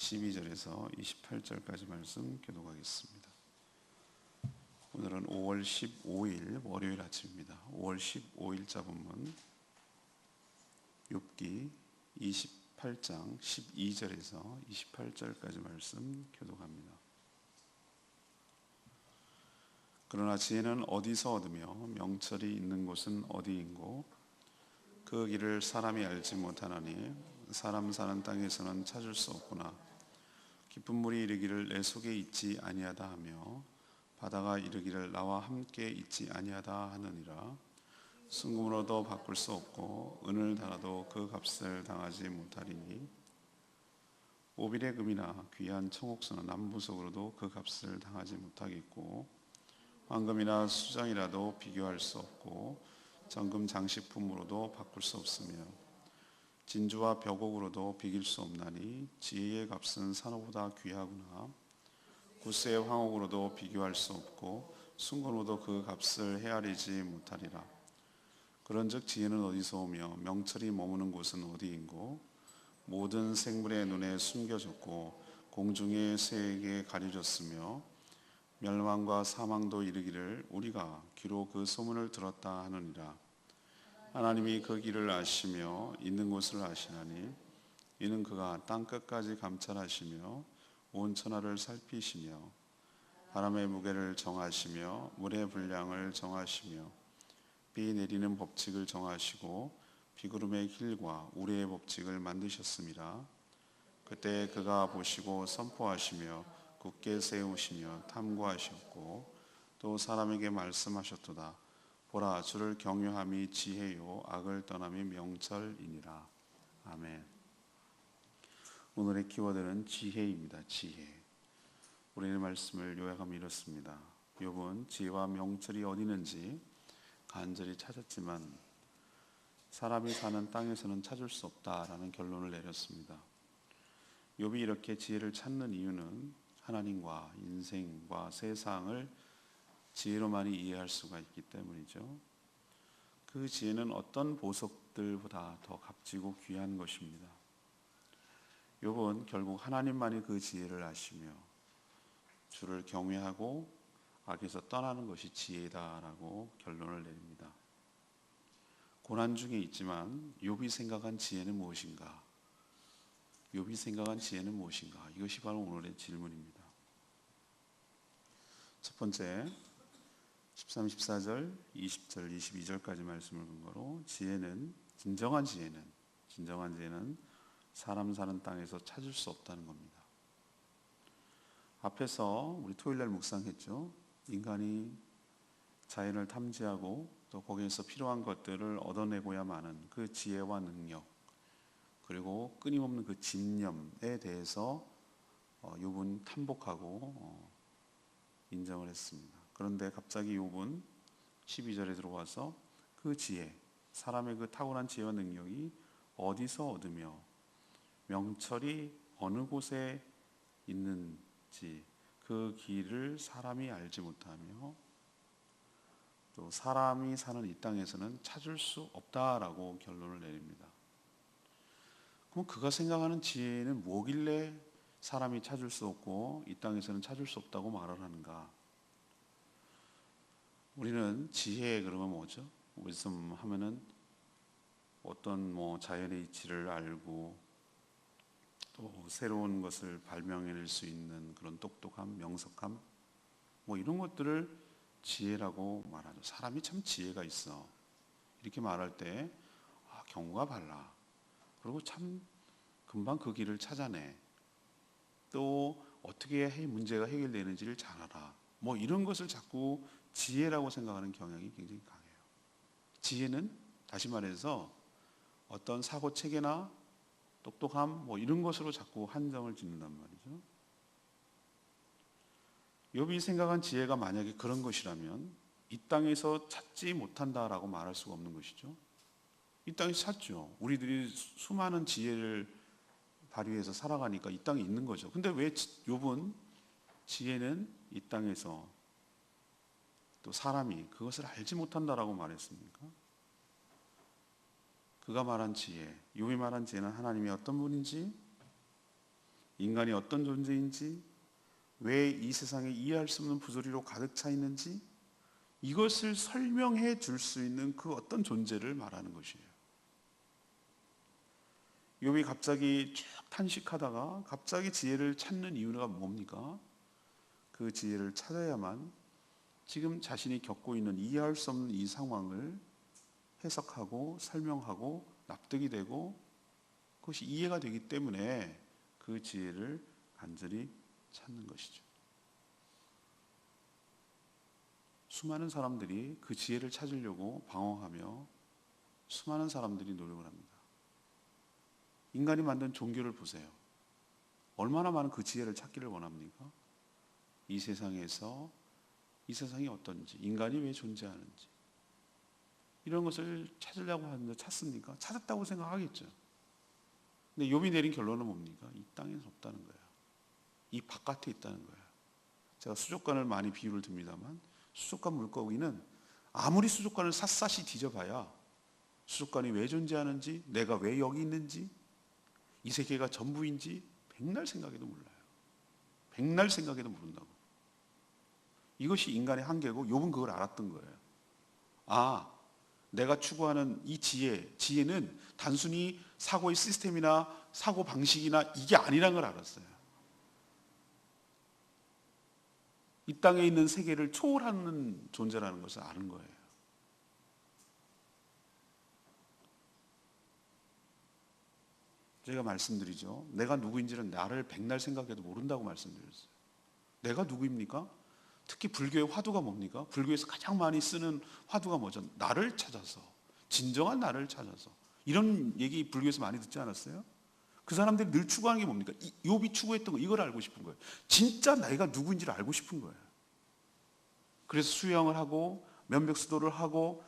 12절에서 28절까지 말씀 교독하겠습니다. 오늘은 5월 15일 월요일 아침입니다. 5월 15일자 본문 욥기 28장 12절에서 28절까지 말씀 교독합니다. 그러나 지혜는 어디서 얻으며 명철이 있는 곳은 어디인고 그 길을 사람이 알지 못하나니 사람 사는 땅에서는 찾을 수 없구나. 깊은 물이 이르기를 내 속에 있지 아니하다 하며 바다가 이르기를 나와 함께 있지 아니하다 하느니라. 순금으로도 바꿀 수 없고 은을 달아도 그 값을 당하지 못하리니 오빌의 금이나 귀한 청옥선은 남부석으로도 그 값을 당하지 못하겠고 황금이나 수정이라도 비교할 수 없고 정금 장식품으로도 바꿀 수 없으며 진주와 벽옥으로도 비길 수 없나니 지혜의 값은 산호보다 귀하구나. 구스의 황옥으로도 비교할 수 없고 순금으로도 그 값을 헤아리지 못하리라. 그런즉 지혜는 어디서 오며 명철이 머무는 곳은 어디인고 모든 생물의 눈에 숨겨졌고 공중의 새에게 가려졌으며 멸망과 사망도 이르기를 우리가 귀로 그 소문을 들었다 하느니라. 하나님이 그 길을 아시며 있는 곳을 아시나니 이는 그가 땅끝까지 감찰하시며 온 천하를 살피시며 바람의 무게를 정하시며 물의 분량을 정하시며 비 내리는 법칙을 정하시고 비구름의 길과 우레의 법칙을 만드셨습니다. 그때 그가 보시고 선포하시며 굳게 세우시며 탐구하셨고 또 사람에게 말씀하셨도다. 보라, 주를 경외함이 지혜요 악을 떠남이 명철이니라. 아멘. 오늘의 키워드는 지혜입니다. 지혜. 우리의 말씀을 요약하면 이렇습니다. 욥은 지혜와 명철이 어디 있는지 간절히 찾았지만 사람이 사는 땅에서는 찾을 수 없다라는 결론을 내렸습니다. 욥이 이렇게 지혜를 찾는 이유는 하나님과 인생과 세상을 지혜로만이 이해할 수가 있기 때문이죠. 그 지혜는 어떤 보석들보다 더 값지고 귀한 것입니다. 욥은 결국 하나님만이 그 지혜를 아시며 주를 경외하고 악에서 떠나는 것이 지혜다라고 결론을 내립니다. 고난 중에 있지만 욥이 생각한 지혜는 무엇인가? 욥이 생각한 지혜는 무엇인가? 이것이 바로 오늘의 질문입니다. 첫 번째 13, 14절, 20절, 22절까지 말씀을 근거로 진정한 지혜는 사람 사는 땅에서 찾을 수 없다는 겁니다. 앞에서 우리 토요일날 묵상했죠. 인간이 자연을 탐지하고 또 거기에서 필요한 것들을 얻어내고야만 하는 그 지혜와 능력 그리고 끊임없는 그 집념에 대해서 욥은 탐복하고 인정을 했습니다. 그런데 갑자기 욥은 12절에 들어와서 그 지혜, 사람의 그 타고난 지혜와 능력이 어디서 얻으며 명철이 어느 곳에 있는지 그 길을 사람이 알지 못하며 또 사람이 사는 이 땅에서는 찾을 수 없다라고 결론을 내립니다. 그럼 그가 생각하는 지혜는 뭐길래 사람이 찾을 수 없고 이 땅에서는 찾을 수 없다고 말을 하는가? 우리는 지혜 그러면 뭐죠? wisdom 하면은 어떤 자연의 이치를 알고 또 새로운 것을 발명해낼 수 있는 그런 똑똑함, 명석함 이런 것들을 지혜라고 말하죠. 사람이 참 지혜가 있어. 이렇게 말할 때 경우가 발라. 그리고 참 금방 그 길을 찾아내. 또 어떻게 문제가 해결되는지를 잘 알아. 이런 것을 자꾸 지혜라고 생각하는 경향이 굉장히 강해요. 지혜는 다시 말해서 어떤 사고 체계나 똑똑함 이런 것으로 자꾸 한정을 짓는단 말이죠. 욥이 생각한 지혜가 만약에 그런 것이라면 이 땅에서 찾지 못한다라고 말할 수가 없는 것이죠. 이 땅에서 찾죠. 우리들이 수많은 지혜를 발휘해서 살아가니까 이 땅에 있는 거죠. 근데 왜 욥은 지혜는 이 땅에서 또 사람이 그것을 알지 못한다라고 말했습니까? 그가 말한 지혜, 욥이 말한 지혜는 하나님이 어떤 분인지 인간이 어떤 존재인지, 왜 이 세상에 이해할 수 없는 부조리로 가득 차 있는지, 이것을 설명해 줄 수 있는 그 어떤 존재를 말하는 것이에요. 욥이 갑자기 쭉 탄식하다가 갑자기 지혜를 찾는 이유가 뭡니까? 그 지혜를 찾아야만 지금 자신이 겪고 있는 이해할 수 없는 이 상황을 해석하고 설명하고 납득이 되고 그것이 이해가 되기 때문에 그 지혜를 간절히 찾는 것이죠. 수많은 사람들이 그 지혜를 찾으려고 방황하며 수많은 사람들이 노력을 합니다. 인간이 만든 종교를 보세요. 얼마나 많은 그 지혜를 찾기를 원합니까? 이 세상에서 이 세상이 어떤지, 인간이 왜 존재하는지 이런 것을 찾으려고 하는데 찾습니까? 찾았다고 생각하겠죠. 근데 욥이 내린 결론은 뭡니까? 이 땅에는 없다는 거예요. 이 바깥에 있다는 거예요. 제가 수족관을 많이 비유를 듭니다만 수족관 물고기는 아무리 수족관을 샅샅이 뒤져봐야 수족관이 왜 존재하는지, 내가 왜 여기 있는지, 이 세계가 전부인지 백날 생각해도 몰라요. 백날 생각해도 모른다고. 이것이 인간의 한계고 욥은 그걸 알았던 거예요. 아, 내가 추구하는 이 지혜는 단순히 사고의 시스템이나 사고 방식이나 이게 아니라는 걸 알았어요. 이 땅에 있는 세계를 초월하는 존재라는 것을 아는 거예요. 제가 말씀드리죠. 내가 누구인지는 나를 백날 생각해도 모른다고 말씀드렸어요. 내가 누구입니까? 특히 불교의 화두가 뭡니까? 불교에서 가장 많이 쓰는 화두가 뭐죠? 나를 찾아서, 진정한 나를 찾아서. 이런 얘기 불교에서 많이 듣지 않았어요? 그 사람들이 늘 추구하는 게 뭡니까? 욥이 추구했던 거, 이걸 알고 싶은 거예요. 진짜 내가 누구인지를 알고 싶은 거예요. 그래서 수영을 하고 면벽수도를 하고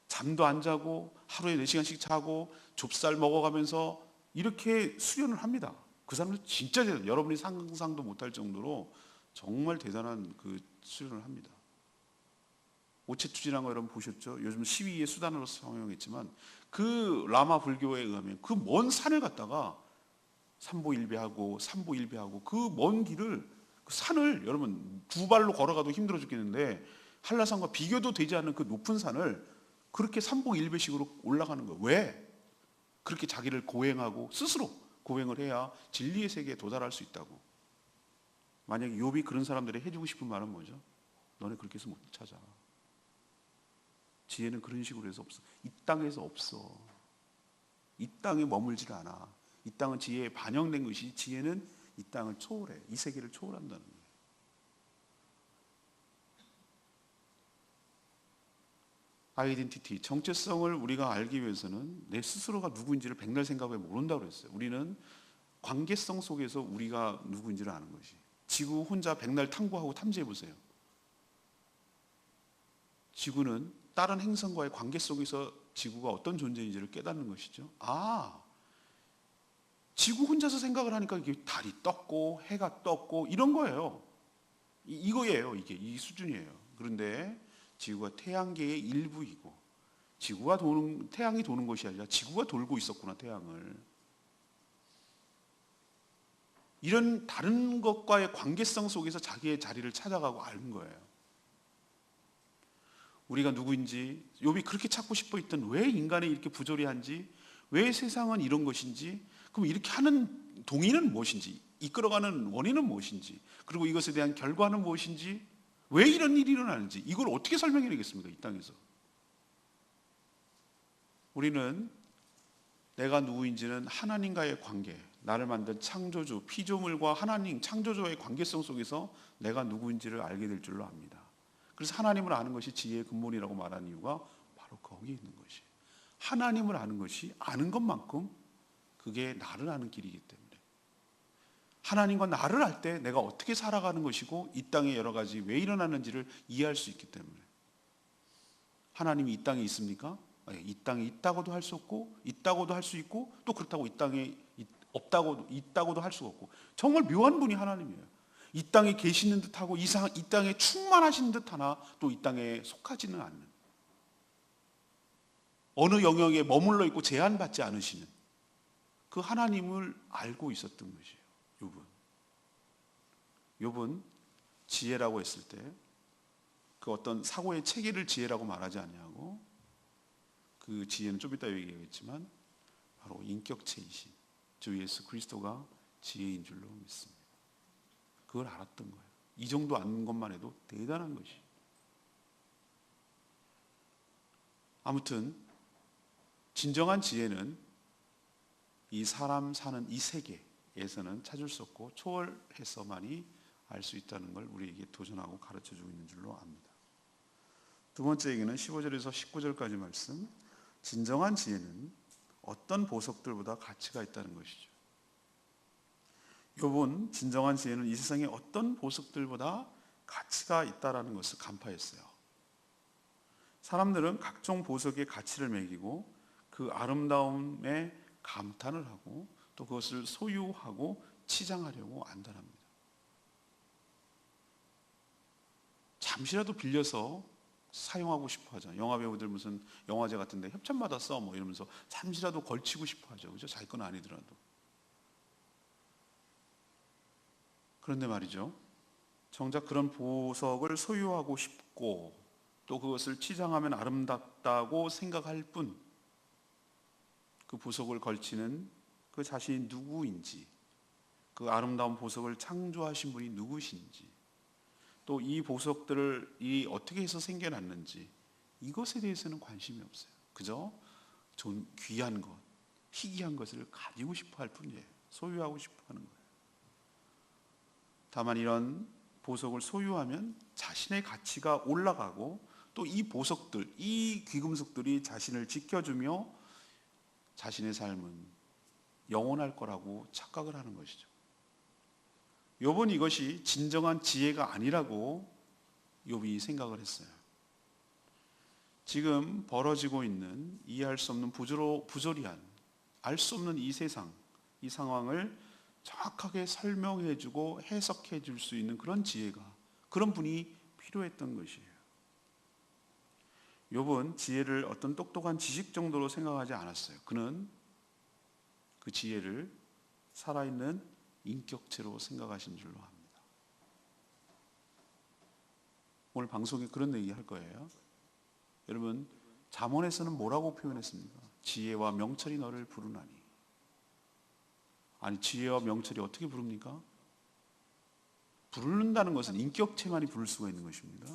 잠도 안 자고 하루에 4시간씩 자고 좁쌀 먹어가면서 이렇게 수련을 합니다. 그 사람들 진짜 대단해요. 여러분이 상상도 못할 정도로 정말 대단한 그 수련을 합니다. 오체투지라는 거 여러분 보셨죠? 요즘 시위의 수단으로 사용했지만 그 라마 불교에 의하면 그 먼 산을 갔다가 삼보일비하고 그 먼 길을, 그 산을 여러분 두 발로 걸어가도 힘들어 죽겠는데 한라산과 비교도 되지 않는 그 높은 산을 그렇게 삼보일배식으로 올라가는 거예요. 왜? 그렇게 자기를 고행하고 스스로 고행을 해야 진리의 세계에 도달할 수 있다고. 만약에 욥이 그런 사람들이 해주고 싶은 말은 뭐죠? 너네 그렇게 해서 못 찾아. 지혜는 그런 식으로 해서 없어. 이 땅에서 없어. 이 땅에 머물질 않아. 이 땅은 지혜에 반영된 것이, 지혜는 이 땅을 초월해. 이 세계를 초월한다는 거예요. 아이덴티티, 정체성을 우리가 알기 위해서는 내 스스로가 누구인지를 백날 생각해 모른다고 그랬어요. 우리는 관계성 속에서 우리가 누구인지를 아는 것이. 지구 혼자 백날 탐구하고 탐지해 보세요. 지구는 다른 행성과의 관계 속에서 지구가 어떤 존재인지를 깨닫는 것이죠. 아, 지구 혼자서 생각을 하니까 이게 달이 떴고 해가 떴고 이런 거예요. 이거예요. 이게 이 수준이에요. 그런데 지구가 태양계의 일부이고 태양이 도는 것이 아니라 지구가 돌고 있었구나, 태양을. 이런 다른 것과의 관계성 속에서 자기의 자리를 찾아가고 아는 거예요. 우리가 누구인지, 욥이 그렇게 찾고 싶어 했던 왜 인간이 이렇게 부조리한지, 왜 세상은 이런 것인지, 그럼 이렇게 하는 동의는 무엇인지, 이끌어가는 원인은 무엇인지, 그리고 이것에 대한 결과는 무엇인지, 왜 이런 일이 일어나는지, 이걸 어떻게 설명해 내겠습니까, 이 땅에서? 우리는 내가 누구인지는 하나님과의 관계, 나를 만든 창조주, 피조물과 하나님, 창조주와의 관계성 속에서 내가 누구인지를 알게 될 줄로 압니다. 그래서 하나님을 아는 것이 지혜의 근본이라고 말하는 이유가 바로 거기에 있는 것이에요. 하나님을 아는 것이 아는 것만큼 그게 나를 아는 길이기 때문에, 하나님과 나를 알 때 내가 어떻게 살아가는 것이고 이 땅에 여러 가지 왜 일어나는지를 이해할 수 있기 때문에. 하나님이 이 땅에 있습니까? 이 땅에 있다고도 할 수 없고 있다고도 할 수 있고 또 그렇다고 이 땅에 있다고도 할 수가 없고, 정말 묘한 분이 하나님이에요. 이 땅에 계시는 듯하고 이 땅에 충만하신 듯하나 또 이 땅에 속하지는 않는, 어느 영역에 머물러 있고 제한받지 않으시는 그 하나님을 알고 있었던 것이에요, 욥은. 욥은 지혜라고 했을 때 그 어떤 사고의 체계를 지혜라고 말하지 않냐고, 그 지혜는 좀 이따 얘기하겠지만 바로 인격체이신 주 예수 그리스도가 지혜인 줄로 믿습니다. 그걸 알았던 거예요. 이 정도 아는 것만 해도 대단한 것이. 아무튼 진정한 지혜는 이 사람 사는 이 세계에서는 찾을 수 없고 초월해서만이 알 수 있다는 걸 우리에게 도전하고 가르쳐주고 있는 줄로 압니다. 두 번째 얘기는 15절에서 19절까지 말씀. 진정한 지혜는 어떤 보석들보다 가치가 있다는 것이죠. 욥은 진정한 지혜는 이 세상에 어떤 보석들보다 가치가 있다는 것을 간파했어요. 사람들은 각종 보석의 가치를 매기고 그 아름다움에 감탄을 하고 또 그것을 소유하고 치장하려고 안달합니다. 잠시라도 빌려서 사용하고 싶어 하죠. 영화 배우들 무슨 영화제 같은데 협찬 받았어 뭐 이러면서 잠시라도 걸치고 싶어 하죠. 그죠? 자기 건 아니더라도. 그런데 말이죠, 정작 그런 보석을 소유하고 싶고 또 그것을 치장하면 아름답다고 생각할 뿐, 그 보석을 걸치는 그 자신이 누구인지, 그 아름다운 보석을 창조하신 분이 누구신지, 또 이 보석들을 어떻게 해서 생겨났는지 이것에 대해서는 관심이 없어요. 그저 좀 귀한 것, 희귀한 것을 가지고 싶어 할 뿐이에요. 소유하고 싶어 하는 거예요. 다만 이런 보석을 소유하면 자신의 가치가 올라가고 또 이 보석들, 이 귀금속들이 자신을 지켜주며 자신의 삶은 영원할 거라고 착각을 하는 것이죠. 욥은 이것이 진정한 지혜가 아니라고 욥이 생각을 했어요. 지금 벌어지고 있는 이해할 수 없는 부조리한, 알 수 없는 이 세상, 이 상황을 정확하게 설명해 주고 해석해 줄 수 있는 그런 지혜가, 그런 분이 필요했던 것이에요. 욥은 지혜를 어떤 똑똑한 지식 정도로 생각하지 않았어요. 그는 그 지혜를 살아있는 인격체로 생각하신 줄로 합니다. 오늘 방송에 그런 얘기 할 거예요. 여러분, 잠언에서는 뭐라고 표현했습니까? 지혜와 명철이 너를 부르나니. 아니, 지혜와 명철이 어떻게 부릅니까? 부른다는 것은 인격체만이 부를 수가 있는 것입니다.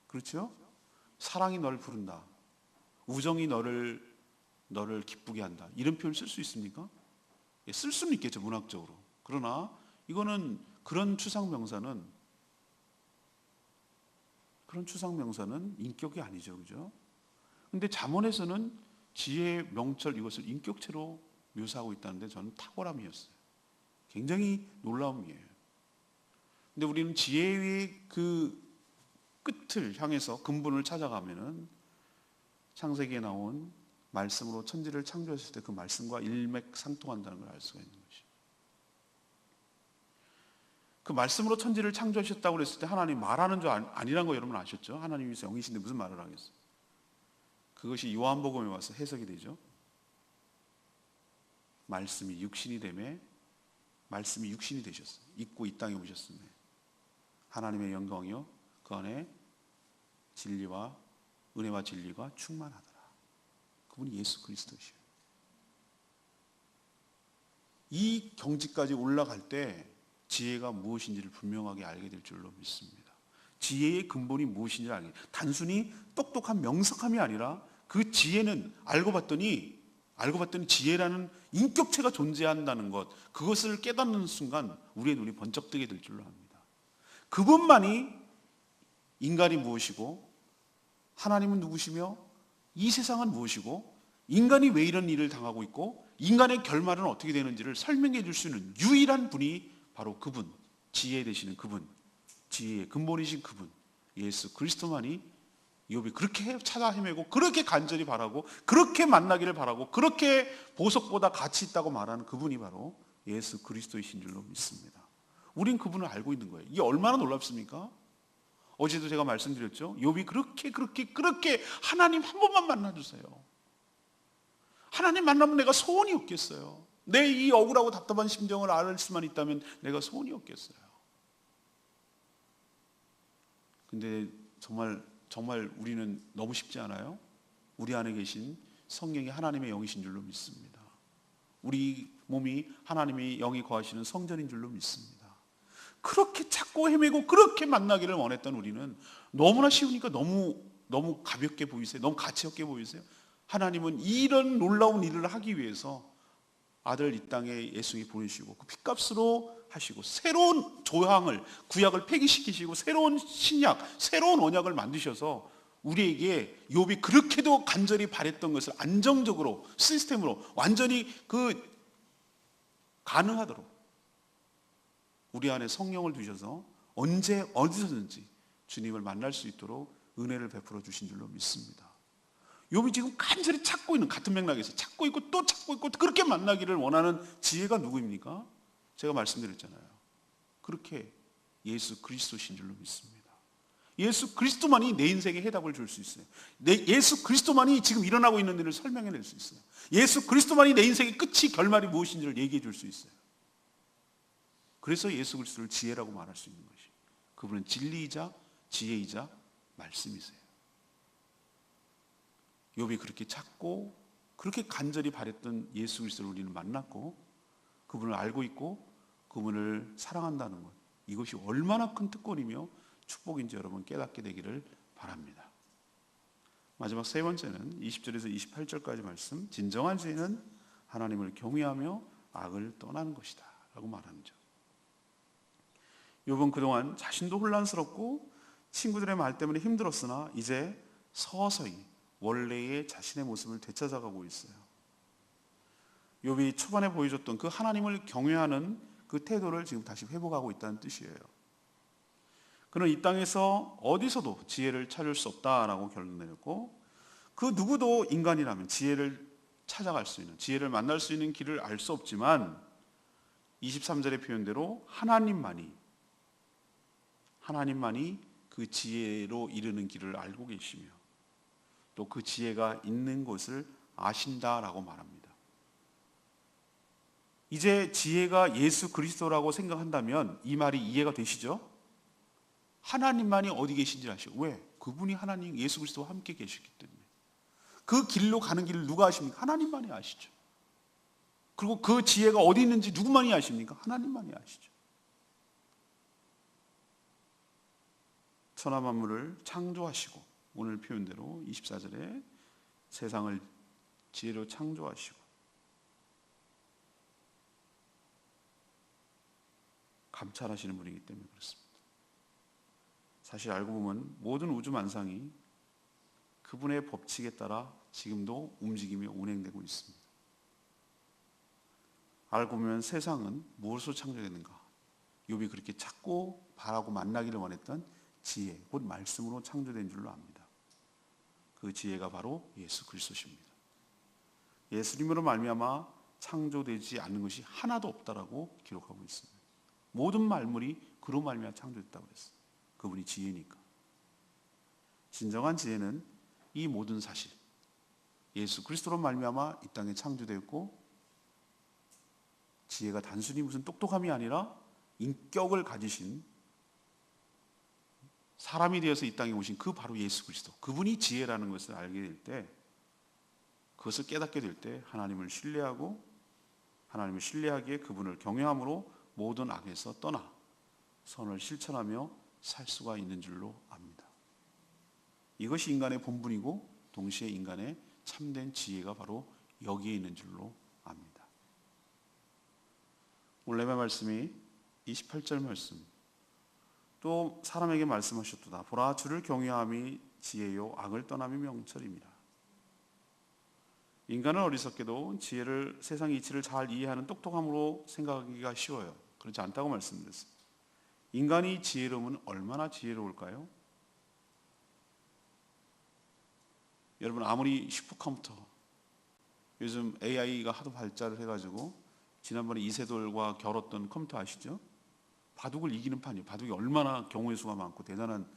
그렇죠? 사랑이 너를 부른다, 우정이 너를 기쁘게 한다, 이런 표현을 쓸 수 있습니까? 쓸 수는 있겠죠, 문학적으로. 그러나 이거는 그런 추상명사는 인격이 아니죠, 그죠? 근데 잠언에서는 지혜, 명철 이것을 인격체로 묘사하고 있다는데 저는 탁월함이었어요. 굉장히 놀라움이에요. 근데 우리는 지혜의 그 끝을 향해서 근본을 찾아가면은 창세기에 나온 말씀으로 천지를 창조했을 때 그 말씀과 일맥상통한다는 걸 알 수가 있는 것이죠. 그 말씀으로 천지를 창조하셨다고 그랬을 때 하나님 말하는 줄 아니란 거 여러분 아셨죠? 하나님이 영이신데 무슨 말을 하겠어요? 그것이 요한복음에 와서 해석이 되죠. 말씀이 육신이 되매 말씀이 육신이 되셨어요. 있고 이 땅에 오셨으며 하나님의 영광이요 그 안에 진리와 은혜와 진리가 충만하더라. 그분이 예수 그리스도시요. 이 경지까지 올라갈 때 지혜가 무엇인지를 분명하게 알게 될 줄로 믿습니다. 지혜의 근본이 무엇인지 알게, 단순히 똑똑한 명석함이 아니라 그 지혜는 알고 봤더니 지혜라는 인격체가 존재한다는 것, 그것을 깨닫는 순간 우리의 눈이 번쩍 뜨게 될 줄로 압니다. 그분만이 인간이 무엇이고 하나님은 누구시며 이 세상은 무엇이고 인간이 왜 이런 일을 당하고 있고 인간의 결말은 어떻게 되는지를 설명해 줄 수 있는 유일한 분이 바로 그분, 지혜 되시는 그분, 지혜의 근본이신 그분 예수 그리스도만이 욥이 그렇게 찾아 헤매고 그렇게 간절히 바라고 그렇게 만나기를 바라고 그렇게 보석보다 가치 있다고 말하는 그분이 바로 예수 그리스도이신 줄로 믿습니다. 우린 그분을 알고 있는 거예요. 이게 얼마나 놀랍습니까? 어제도 제가 말씀드렸죠. 욥이 그렇게 하나님 한 번만 만나주세요. 하나님 만나면 내가 소원이 없겠어요. 내 이 억울하고 답답한 심정을 알 수만 있다면 내가 소원이 없겠어요. 근데 정말 우리는 너무 쉽지 않아요? 우리 안에 계신 성령이 하나님의 영이신 줄로 믿습니다. 우리 몸이 하나님의 영이 거하시는 성전인 줄로 믿습니다. 그렇게 찾고 헤매고 그렇게 만나기를 원했던 우리는 너무나 쉬우니까 너무 가볍게 보이세요? 너무 가치 없게 보이세요? 하나님은 이런 놀라운 일을 하기 위해서 아들 이 땅에 예수님이 보내시고 그 핏값으로 하시고 새로운 조항을 구약을 폐기시키시고 새로운 신약, 새로운 언약을 만드셔서 우리에게 욥이 그렇게도 간절히 바랬던 것을 안정적으로 시스템으로 완전히 가능하도록 우리 안에 성령을 두셔서 언제 어디서든지 주님을 만날 수 있도록 은혜를 베풀어 주신 줄로 믿습니다. 욥이 지금 간절히 찾고 있는 같은 맥락에서 찾고 있고 또 찾고 있고 그렇게 만나기를 원하는 지혜가 누구입니까? 제가 말씀드렸잖아요. 그렇게 예수 그리스도신 줄로 믿습니다. 예수 그리스도만이 내 인생에 해답을 줄 수 있어요. 예수 그리스도만이 지금 일어나고 있는 일을 설명해낼 수 있어요. 예수 그리스도만이 내 인생의 끝이 결말이 무엇인지를 얘기해 줄 수 있어요. 그래서 예수 그리스도를 지혜라고 말할 수 있는 것이 그분은 진리이자 지혜이자 말씀이세요. 욥이 그렇게 찾고 그렇게 간절히 바랬던 예수 그리스도를 우리는 만났고 그분을 알고 있고 그분을 사랑한다는 것, 이것이 얼마나 큰 특권이며 축복인지 여러분 깨닫게 되기를 바랍니다. 마지막 세 번째는 20절에서 28절까지 말씀, 진정한 지혜는 하나님을 경외하며 악을 떠나는 것이다 라고 말하죠. 욥은 그동안 자신도 혼란스럽고 친구들의 말 때문에 힘들었으나 이제 서서히 원래의 자신의 모습을 되찾아가고 있어요. 욥이 초반에 보여줬던 그 하나님을 경외하는 그 태도를 지금 다시 회복하고 있다는 뜻이에요. 그는 이 땅에서 어디서도 지혜를 찾을 수 없다라고 결론 내렸고 그 누구도 인간이라면 지혜를 찾아갈 수 있는, 지혜를 만날 수 있는 길을 알 수 없지만 23절의 표현대로 하나님만이 그 지혜로 이르는 길을 알고 계시며 또 그 지혜가 있는 곳을 아신다라고 말합니다. 이제 지혜가 예수 그리스도라고 생각한다면 이 말이 이해가 되시죠? 하나님만이 어디 계신지 아시고, 왜? 그분이 하나님 예수 그리스도와 함께 계시기 때문에. 그 길로 가는 길을 누가 아십니까? 하나님만이 아시죠. 그리고 그 지혜가 어디 있는지 누구만이 아십니까? 하나님만이 아시죠. 천하 만물을 창조하시고 오늘 표현대로 24절에 세상을 지혜로 창조하시고 감찰하시는 분이기 때문에 그렇습니다. 사실 알고 보면 모든 우주 만상이 그분의 법칙에 따라 지금도 움직이며 운행되고 있습니다. 알고 보면 세상은 무엇으로 창조됐는가? 욥이 그렇게 찾고 바라고 만나기를 원했던 지혜, 곧 말씀으로 창조된 줄로 압니다. 그 지혜가 바로 예수 그리스도십니다. 예수님으로 말미암아 창조되지 않는 것이 하나도 없다라고 기록하고 있습니다. 모든 만물이 그로 말미암아 창조됐다고 그랬어요. 그분이 지혜니까. 진정한 지혜는 이 모든 사실, 예수 그리스도로 말미암아 이 땅에 창조되었고 지혜가 단순히 무슨 똑똑함이 아니라 인격을 가지신 사람이 되어서 이 땅에 오신 그 바로 예수 그리스도, 그분이 지혜라는 것을 알게 될 때, 그것을 깨닫게 될 때 하나님을 신뢰하고 하나님을 신뢰하기에 그분을 경외함으로 모든 악에서 떠나 선을 실천하며 살 수가 있는 줄로 압니다. 이것이 인간의 본분이고 동시에 인간의 참된 지혜가 바로 여기에 있는 줄로 압니다. 오늘 내 말씀이 28절 말씀, 또 사람에게 말씀하셨도다. 보라, 주를 경외함이 지혜요 악을 떠남이 명철입니다. 인간은 어리석게도 지혜를, 세상의 이치를 잘 이해하는 똑똑함으로 생각하기가 쉬워요. 그렇지 않다고 말씀드렸습니다. 인간이 지혜로우면 얼마나 지혜로울까요? 여러분, 아무리 슈퍼컴퓨터, 요즘 AI가 하도 발달을 해가지고 지난번에 이세돌과 겨뤘던 컴퓨터 아시죠? 바둑을 이기는 판이에요. 바둑이 얼마나 경우의 수가 많고 대단한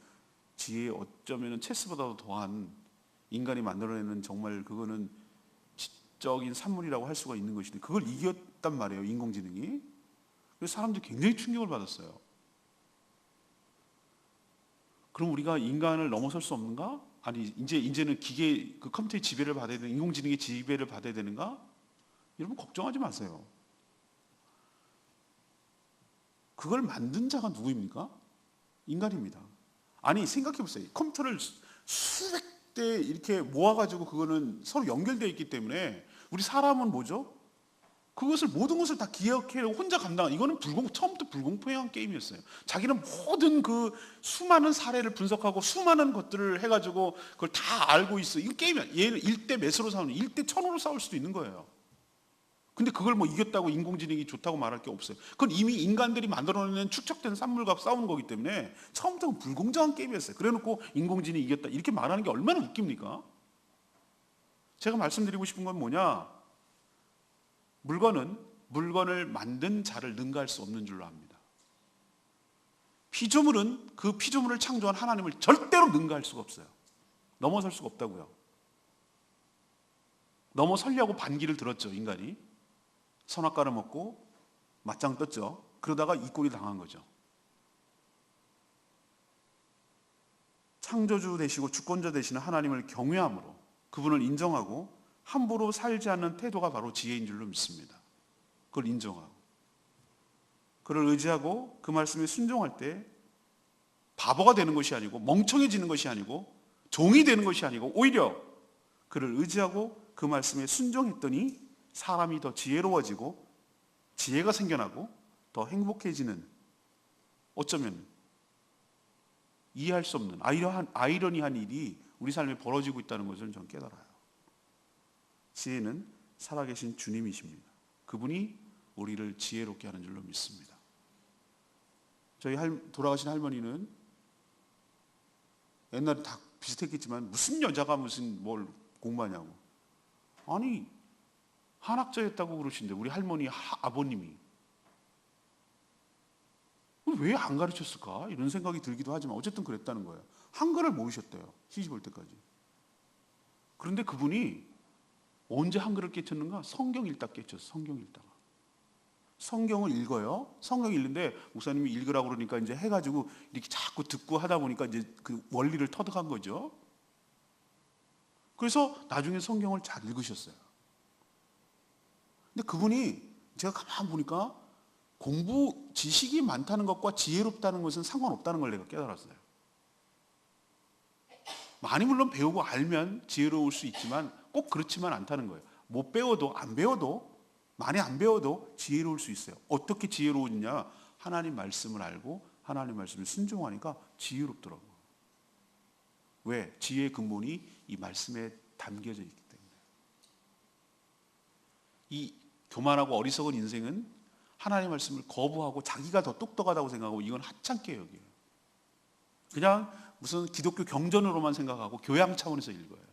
지혜, 어쩌면 체스보다도 더한 인간이 만들어내는, 정말 그거는 지적인 산물이라고 할 수가 있는 것인데 그걸 이겼단 말이에요, 인공지능이. 그래서 사람들이 굉장히 충격을 받았어요. 그럼 우리가 인간을 넘어설 수 없는가? 아니 이제는 기계 그 컴퓨터의 지배를 받아야 되는 인공지능의 지배를 받아야 되는가? 여러분 걱정하지 마세요. 그걸 만든 자가 누구입니까? 인간입니다. 아니 생각해 보세요. 컴퓨터를 수백 대 이렇게 모아가지고 그거는 서로 연결되어 있기 때문에 우리 사람은 뭐죠? 그것을 모든 것을 다 기억해 혼자 감당한 이거는 처음부터 불공평한 게임이었어요. 자기는 모든 그 수많은 사례를 분석하고 수많은 것들을 해가지고 그걸 다 알고 있어. 이거 게임이야. 얘는 1대 몇으로 싸우는 1대 1000으로 싸울 수도 있는 거예요. 근데 그걸 뭐 이겼다고 인공지능이 좋다고 말할 게 없어요. 그건 이미 인간들이 만들어내는 축적된 산물과 싸우는 거기 때문에 처음부터 불공정한 게임이었어요. 그래놓고 인공지능이 이겼다 이렇게 말하는 게 얼마나 웃깁니까? 제가 말씀드리고 싶은 건 뭐냐? 물건을 만든 자를 능가할 수 없는 줄로 압니다. 피조물은 그 피조물을 창조한 하나님을 절대로 능가할 수가 없어요. 넘어설 수가 없다고요. 넘어서려고 반기를 들었죠, 인간이. 선악과를 먹고 맞짱 떴죠. 그러다가 이 꼴이 당한 거죠. 창조주 되시고 주권자 되시는 하나님을 경외함으로 그분을 인정하고 함부로 살지 않는 태도가 바로 지혜인 줄로 믿습니다. 그걸 인정하고 그를 의지하고 그 말씀에 순종할 때 바보가 되는 것이 아니고 멍청해지는 것이 아니고 종이 되는 것이 아니고 오히려 그를 의지하고 그 말씀에 순종했더니 사람이 더 지혜로워지고 지혜가 생겨나고 더 행복해지는 어쩌면 이해할 수 없는 아이러니한 일이 우리 삶에 벌어지고 있다는 것을 저는 깨달아요. 지혜는 살아계신 주님이십니다. 그분이 우리를 지혜롭게 하는 줄로 믿습니다. 저희 돌아가신 할머니는 옛날에 다 비슷했겠지만 무슨 여자가 무슨 뭘 공부하냐고. 아니 한학자였다고 그러신데 우리 할머니 아버님이 왜 안 가르쳤을까? 이런 생각이 들기도 하지만 어쨌든 그랬다는 거예요. 한글을 모르셨대요. 시집 올 때까지. 그런데 그분이 언제 한글을 깨쳤는가? 성경 읽다 깨쳤어. 성경 읽다가. 성경을 읽어요. 성경 읽는데 목사님이 읽으라고 그러니까 이제 해가지고 이렇게 자꾸 듣고 하다 보니까 이제 그 원리를 터득한 거죠. 그래서 나중에 성경을 잘 읽으셨어요. 근데 그분이 제가 가만 보니까 공부 지식이 많다는 것과 지혜롭다는 것은 상관없다는 걸 내가 깨달았어요. 많이 물론 배우고 알면 지혜로울 수 있지만 꼭 그렇지만 않다는 거예요. 못 배워도 안 배워도 많이 안 배워도 지혜로울 수 있어요. 어떻게 지혜로우냐? 하나님 말씀을 알고 하나님 말씀을 순종하니까 지혜롭더라고요. 왜? 지혜의 근본이 이 말씀에 담겨져 있기 때문에. 이 교만하고 어리석은 인생은 하나님의 말씀을 거부하고 자기가 더 똑똑하다고 생각하고 이건 하찮게 여겨요. 그냥 무슨 기독교 경전으로만 생각하고 교양 차원에서 읽어요.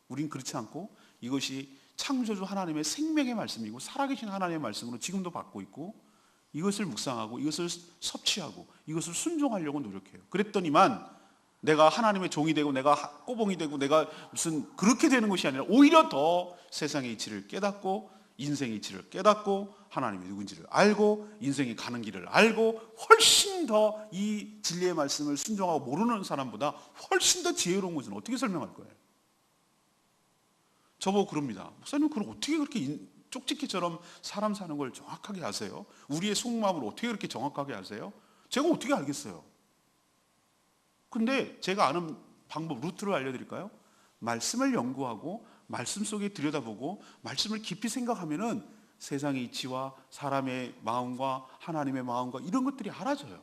우린 그렇지 않고 이것이 창조주 하나님의 생명의 말씀이고 살아계신 하나님의 말씀으로 지금도 받고 있고 이것을 묵상하고 이것을 섭취하고 이것을 순종하려고 노력해요. 그랬더니만 내가 하나님의 종이 되고 내가 꼬봉이 되고 내가 무슨 그렇게 되는 것이 아니라 오히려 더 세상의 이치를 깨닫고 인생의 이치를 깨닫고 하나님이 누군지를 알고 인생이 가는 길을 알고 훨씬 더 이 진리의 말씀을 순종하고 모르는 사람보다 훨씬 더 지혜로운 것은 어떻게 설명할 거예요? 저보고 그럽니다. 목사님 그걸 어떻게 그렇게 쪽집게처럼 사람 사는 걸 정확하게 아세요? 우리의 속마음을 어떻게 그렇게 정확하게 아세요? 제가 어떻게 알겠어요? 근데 제가 아는 방법, 루트를 알려드릴까요? 말씀을 연구하고 말씀 속에 들여다보고 말씀을 깊이 생각하면은 세상의 이치와 사람의 마음과 하나님의 마음과 이런 것들이 알아져요.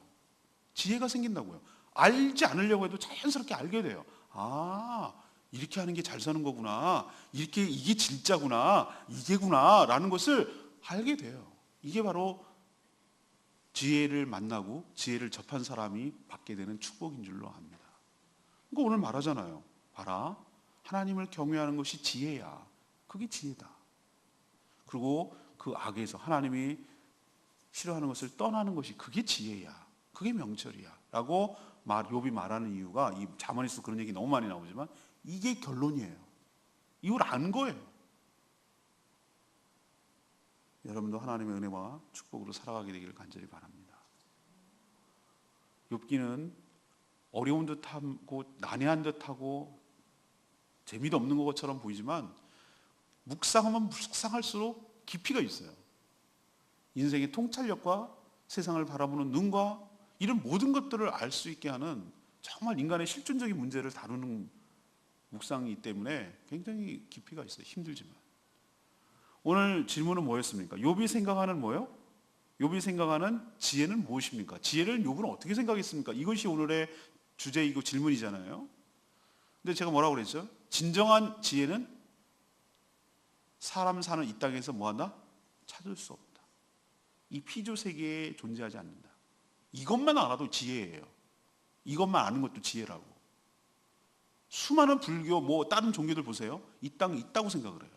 지혜가 생긴다고요. 알지 않으려고 해도 자연스럽게 알게 돼요. 아, 이렇게 하는 게 잘 사는 거구나. 이게 진짜구나. 이게구나. 라는 것을 알게 돼요. 이게 바로 지혜를 만나고 지혜를 접한 사람이 받게 되는 축복인 줄로 압니다. 그러니까 오늘 말하잖아요. 봐라. 하나님을 경외하는 것이 지혜야. 그게 지혜다. 그리고 그 악에서 하나님이 싫어하는 것을 떠나는 것이 그게 지혜야. 그게 명철이야. 라고 욥이 말하는 이유가 이 잠언에서 그런 얘기 너무 많이 나오지만 이게 결론이에요. 이걸 안 거예요. 여러분도 하나님의 은혜와 축복으로 살아가게 되기를 간절히 바랍니다. 욥기는 어려운 듯하고 난해한 듯하고 재미도 없는 것처럼 보이지만 묵상하면 묵상할수록 깊이가 있어요. 인생의 통찰력과 세상을 바라보는 눈과 이런 모든 것들을 알 수 있게 하는 정말 인간의 실존적인 문제를 다루는 묵상이기 때문에 굉장히 깊이가 있어요. 힘들지만. 오늘 질문은 뭐였습니까? 욥이 생각하는 뭐요? 욥이 생각하는 지혜는 무엇입니까? 지혜를 욥은 어떻게 생각했습니까? 이것이 오늘의 주제이고 질문이잖아요. 근데 제가 뭐라고 그랬죠? 진정한 지혜는 사람 사는 이 땅에서 뭐한다? 찾을 수 없다. 이 피조 세계에 존재하지 않는다. 이것만 알아도 지혜예요. 이것만 아는 것도 지혜라고. 수많은 불교 다른 종교들 보세요. 이 땅에 있다고 생각을 해요.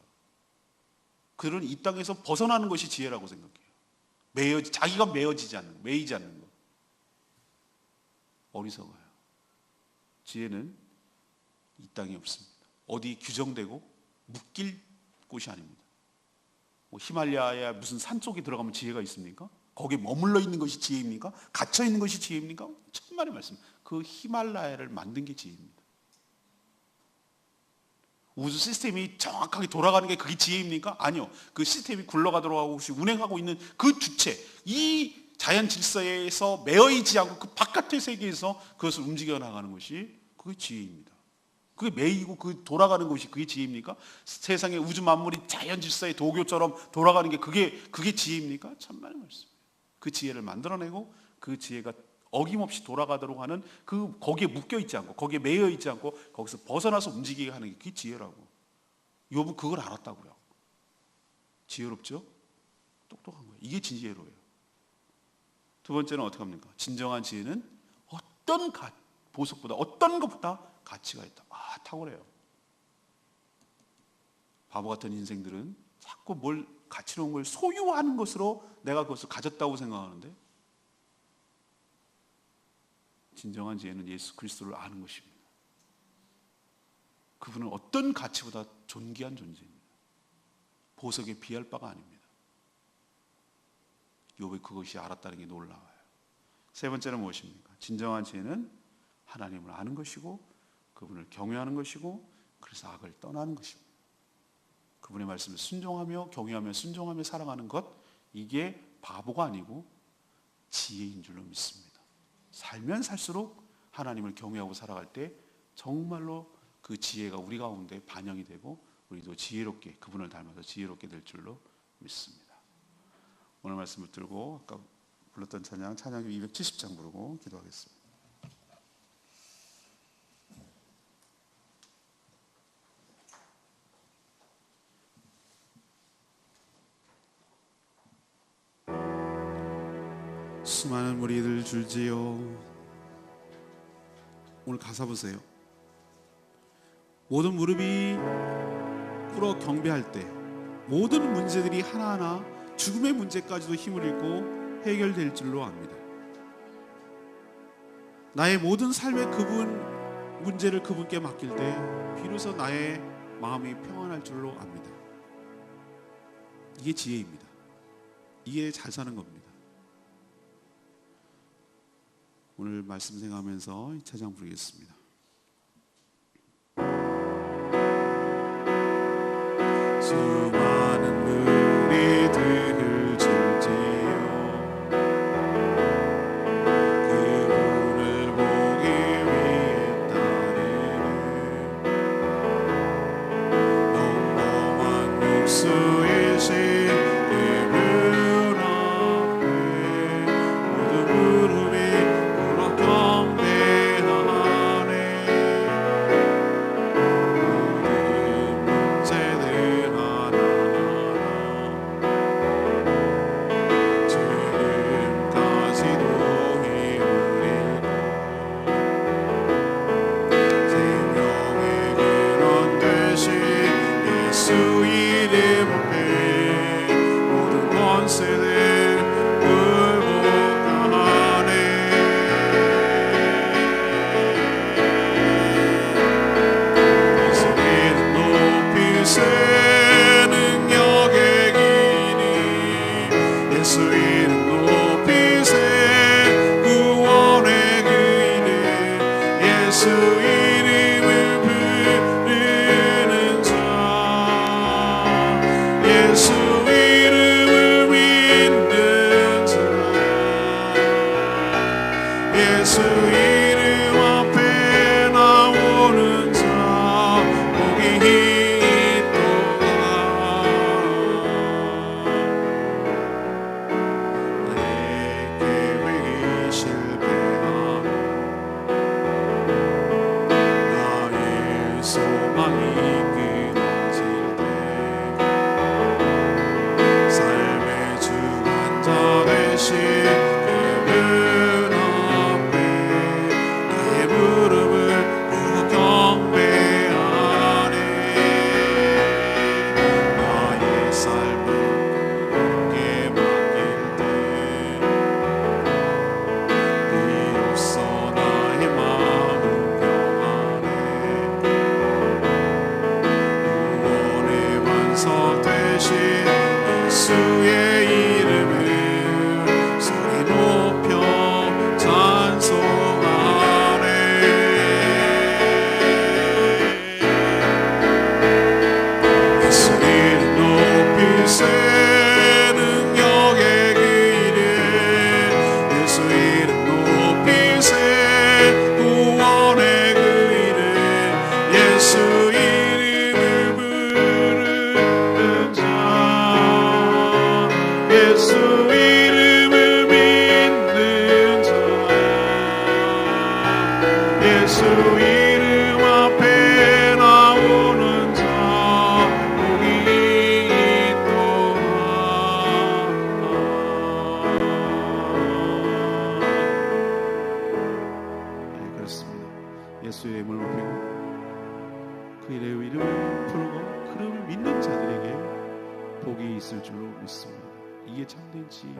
그들은 이 땅에서 벗어나는 것이 지혜라고 생각해요. 자기가 매이지 않는 것. 어리석어요. 지혜는 이 땅에 없습니다. 어디 규정되고 묶일 곳이 아닙니다. 히말라야 무슨 산 속에 들어가면 지혜가 있습니까? 거기에 머물러 있는 것이 지혜입니까? 갇혀 있는 것이 지혜입니까? 천만의 말씀. 그 히말라야를 만든 게 지혜입니다. 우주 시스템이 정확하게 돌아가는 게 그게 지혜입니까? 아니요. 그 시스템이 굴러가도록 하고 운행하고 있는 그 주체, 이 자연 질서에서 매여있지 않고 그 바깥의 세계에서 그것을 움직여 나가는 것이 그게 지혜입니다. 그게 매이고 그 돌아가는 것이 그게 지혜입니까? 세상의 우주 만물이 자연 질서의 도교처럼 돌아가는 게 그게 지혜입니까? 천만의 말씀. 그 지혜를 만들어내고 그 지혜가 어김없이 돌아가도록 하는 거기에 묶여 있지 않고 거기에 매여 있지 않고 거기서 벗어나서 움직이게 하는 게 그게 지혜라고. 욥은 그걸 알았다고요. 지혜롭죠? 똑똑한 거예요. 이게 지혜로워요. 두 번째는 어떻게 합니까? 진정한 지혜는 어떤 보석보다 어떤 것보다 가치가 있다. 탁월해요. 바보 같은 인생들은 자꾸 뭘 가치로운 걸 소유하는 것으로 내가 그것을 가졌다고 생각하는데 진정한 지혜는 예수 그리스도를 아는 것입니다. 그분은 어떤 가치보다 존귀한 존재입니다. 보석에 비할 바가 아닙니다. 욥이 그것이 알았다는 게 놀라워요. 세 번째는 무엇입니까? 진정한 지혜는 하나님을 아는 것이고 그분을 경외하는 것이고 그래서 악을 떠나는 것입니다. 그분의 말씀을 순종하며 경외하며 순종하며 살아가는 것, 이게 바보가 아니고 지혜인 줄로 믿습니다. 살면 살수록 하나님을 경외하고 살아갈 때 정말로 그 지혜가 우리 가운데 반영이 되고 우리도 지혜롭게 그분을 닮아서 지혜롭게 될 줄로 믿습니다. 오늘 말씀 붙들고 아까 불렀던 찬양기 270장 부르고 기도하겠습니다. 수많은 무리들 줄지어. 오늘 가사 보세요. 모든 무릎이 꿇어 경배할 때 모든 문제들이 하나하나 죽음의 문제까지도 힘을 잃고 해결될 줄로 압니다. 나의 모든 삶의 문제를 그분께 맡길 때 비로소 나의 마음이 평안할 줄로 압니다. 이게 지혜입니다. 이게 잘 사는 겁니다. 오늘 말씀 생각하면서 이 찬양 부르겠습니다. 수많은 무리들을 줄지어 그분을 보기 위해 따르는 평범한 육수이신 그분 앞에 모든 무릎이 꿇어 경배하네. 예수 이름 앞에 나오는 자 복이 있도다. 나의 계획이 실패하고 나의 소망이 끊어질 때 삶의 주관자 되신 그분 앞에 나의 무릎을 꿇고 경배하네. 나의 삶을 그분께 맡길 때 비로소 나의 마음 평안해. 구원의 완성 되신 예수의 이름을 소리 높여 찬송하네. 예수 이름 높이세 능력의 그 이름 예수 이름 높이세 구원의 그 이름 예수 이름을 부르는 자 예수 이름을 믿는 자 예수 이름 앞에 나오는 자 복이 있도다. 네, 그렇습니다. 예수의 이름을 높이고 그 이름을 부르고 그를 믿는 자들에게 복이 있을 줄로 믿습니다. 이게 참된 지혜.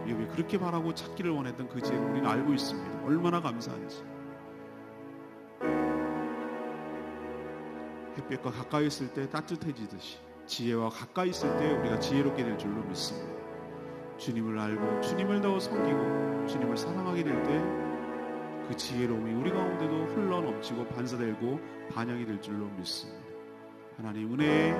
욥이 그렇게 바라고 찾기를 원했던 그 지혜를 우리는 알고 있습니다. 얼마나 감사한지. 햇볕과 가까이 있을 때 따뜻해지듯이 지혜와 가까이 있을 때 우리가 지혜롭게 될 줄로 믿습니다. 주님을 알고 주님을 더 섬기고 주님을 사랑하게 될 때 그 지혜로움이 우리 가운데도 흘러넘치고 반사되고 반영이 될 줄로 믿습니다. 하나님 은혜에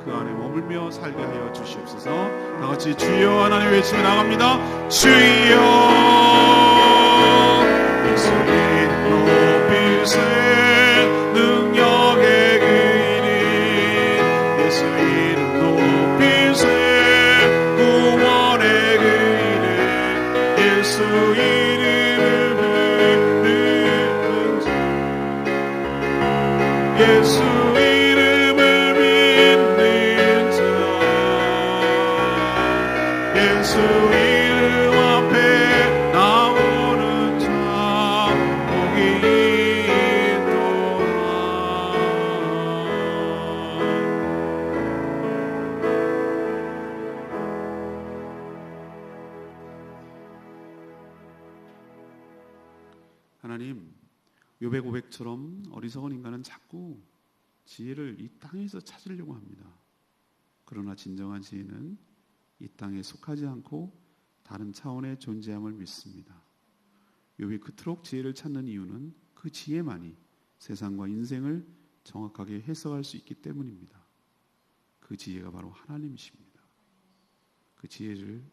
그 안에 머물며 살게 하여 주시옵소서. 다 같이 주여 하나님 외치며 나갑니다. 주여 예수 이름 높이세 능력의 그 이름 예수 이름 높이세 구원의 그 이름 예수 이름을 부르는 자 예수 이름을 믿는 자 예수 이름 앞에 나오는 자 복이 있도다. 하나님, 욥의 고백처럼 어리석은 인간은 자꾸 지혜를 이 땅에서 찾으려고 합니다. 그러나 진정한 지혜는 이 땅에 속하지 않고 다른 차원의 존재함을 믿습니다. 욥이 그토록 지혜를 찾는 이유는 그 지혜만이 세상과 인생을 정확하게 해석할 수 있기 때문입니다. 그 지혜가 바로 하나님이십니다. 그 지혜를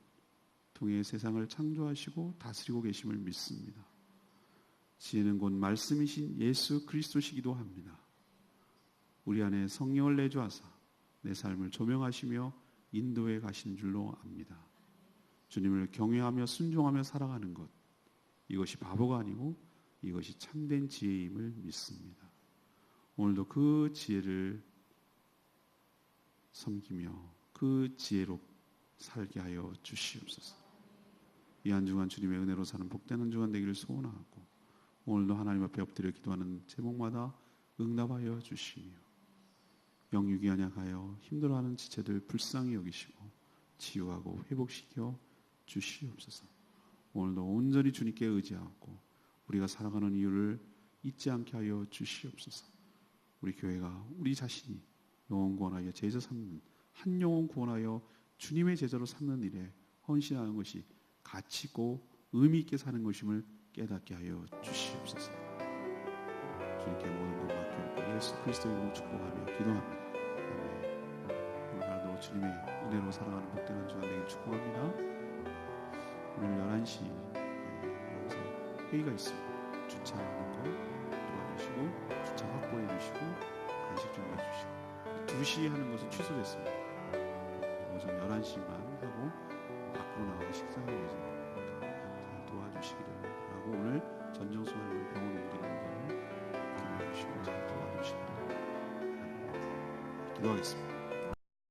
통해 세상을 창조하시고 다스리고 계심을 믿습니다. 지혜는 곧 말씀이신 예수 그리스도시기도 합니다. 우리 안에 성령을 내주하사 내 삶을 조명하시며 인도해 가시는 줄로 압니다. 주님을 경외하며 순종하며 살아가는 것, 이것이 바보가 아니고 이것이 참된 지혜임을 믿습니다. 오늘도 그 지혜를 섬기며 그 지혜로 살게 하여 주시옵소서. 이 한 주간 주님의 은혜로 사는 복된 한 주간 되기를 소원하고 오늘도 하나님 앞에 엎드려 기도하는 제목마다 응답하여 주시며 영육이 안약하여 힘들어하는 지체들 불쌍히 여기시고 치유하고 회복시켜 주시옵소서. 오늘도 온전히 주님께 의지하고 우리가 살아가는 이유를 잊지 않게 하여 주시옵소서. 우리 교회가 우리 자신이 영혼 구원하여 제자 삼는 한 영혼 구원하여 주님의 제자로 삼는 일에 헌신하는 것이 가치 있고 의미 있게 사는 것임을 깨닫게 하여 주시옵소서. 주님께 모든 것 맡기고 예수 그리스도의 이름으로 축복하며 기도합니다. 아멘. 오늘도 주님의 은혜로 살아가는 복된 한 주간 되길 축복합니다. 오늘 11시 여기서 회의가 있습니다. 주차하는 거 도와주시고 주차 확보해 주시고 간식 준비해 주시고 2시 하는 것은 취소됐습니다. 오전 11시만 하고 밖으로 나가서 식사하는 예정입니다. 잘 도와주시기를 바라고 오늘 전정수 할머니 병원 옮기는 일을 기도해 주시고 잘 도와주시기를 바랍니다. 기도하겠습니다.